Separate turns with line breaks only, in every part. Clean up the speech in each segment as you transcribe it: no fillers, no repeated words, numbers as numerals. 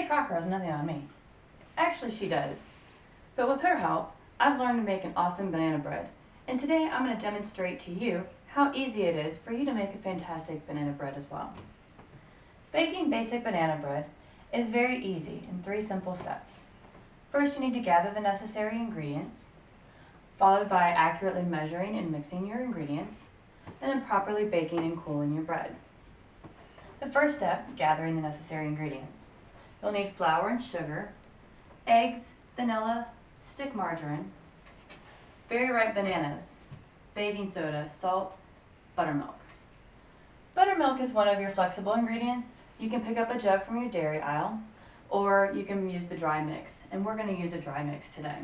Crocker has nothing on me. Actually, she does. But with her help, I've learned to make an awesome banana bread. And today I'm going to demonstrate to you how easy it is for you to make a fantastic banana bread as well. Baking basic banana bread is very easy in 3 simple steps. First, you need to gather the necessary ingredients, followed by accurately measuring and mixing your ingredients, and then properly baking and cooling your bread. The first step, gathering the necessary ingredients. You'll need flour and sugar, eggs, vanilla, stick margarine, very ripe bananas, baking soda, salt, buttermilk. Buttermilk is one of your flexible ingredients. You can pick up a jug from your dairy aisle, or you can use the dry mix, and we're going to use a dry mix today.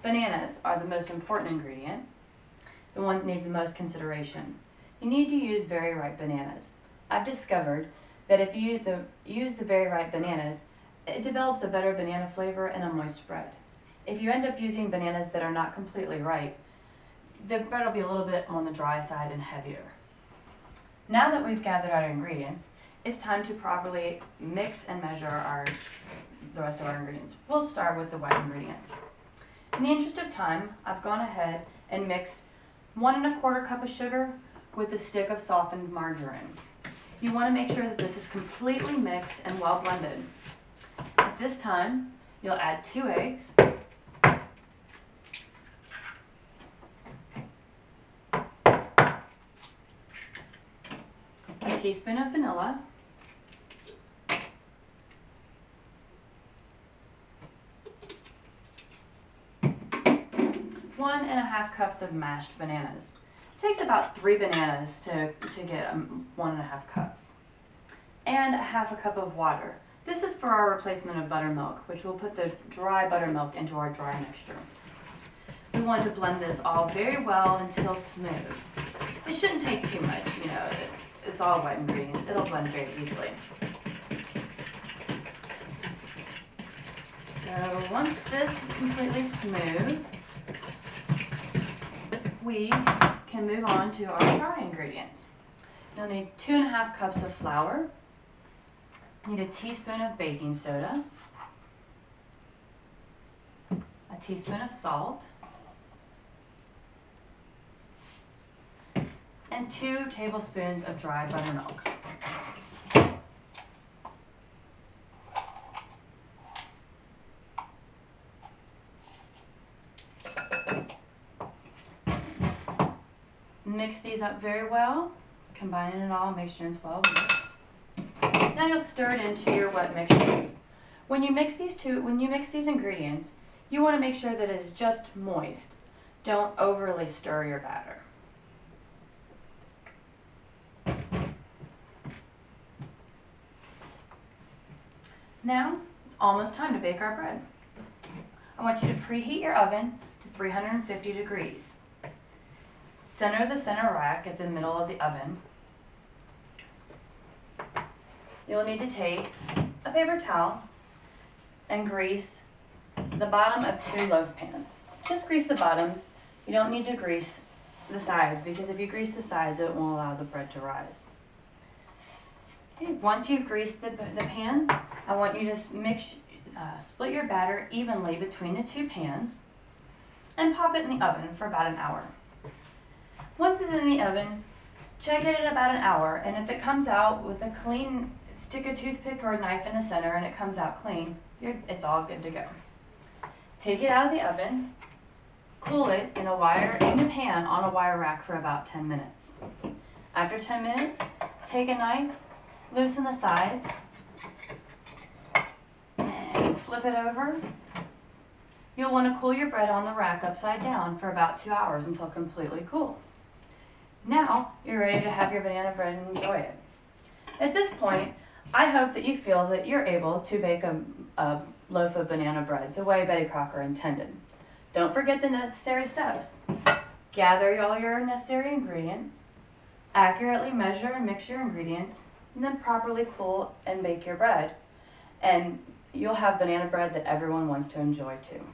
Bananas are the most important ingredient, the one that needs the most consideration. You need to use very ripe bananas. I've discovered that if you use the very ripe bananas, it develops a better banana flavor and a moist bread. If you end up using bananas that are not completely ripe, the bread will be a little bit on the dry side and heavier. Now that we've gathered our ingredients, it's time to properly mix and measure the rest of our ingredients. We'll start with the wet ingredients. In the interest of time, I've gone ahead and mixed 1 1/4 cup of sugar with a stick of softened margarine. You want to make sure that this is completely mixed and well blended. At this time, you'll add 2 eggs, a teaspoon of vanilla, 1 1/2 cups of mashed bananas. It takes about 3 bananas to get 1 1/2 cups. And 1/2 cup of water. This is for our replacement of buttermilk, which will put the dry buttermilk into our dry mixture. We want to blend this all very well until smooth. It shouldn't take too much, it's all wet ingredients. It'll blend very easily. So once this is completely smooth, we can move on to our dry ingredients. You'll need 2 1/2 cups of flour. You need a teaspoon of baking soda, a teaspoon of salt, and 2 tablespoons of dry buttermilk. Mix these up very well, combining it all, make sure it's well mixed. Now you'll stir it into your wet mixture. When you mix these ingredients, you want to make sure that it's just moist. Don't overly stir your batter. Now, it's almost time to bake our bread. I want you to preheat your oven to 350 degrees. Center the center rack at the middle of the oven. You'll need to take a paper towel and grease the bottom of 2 loaf pans. Just grease the bottoms. You don't need to grease the sides, because if you grease the sides, it won't allow the bread to rise. Okay, once you've greased the pan, I want you to split your batter evenly between the 2 pans and pop it in the oven for about an hour. Once it's in the oven, check it at about an hour, and if it comes out with a clean, stick a toothpick or a knife in the center and it comes out clean, it's all good to go. Take it out of the oven, cool it in the pan on a wire rack for about 10 minutes. After 10 minutes, take a knife, loosen the sides, and flip it over. You'll want to cool your bread on the rack upside down for about 2 hours until completely cool. Now, you're ready to have your banana bread and enjoy it. At this point, I hope that you feel that you're able to bake a loaf of banana bread the way Betty Crocker intended. Don't forget the necessary steps. Gather all your necessary ingredients, accurately measure and mix your ingredients, and then properly cool and bake your bread. And you'll have banana bread that everyone wants to enjoy too.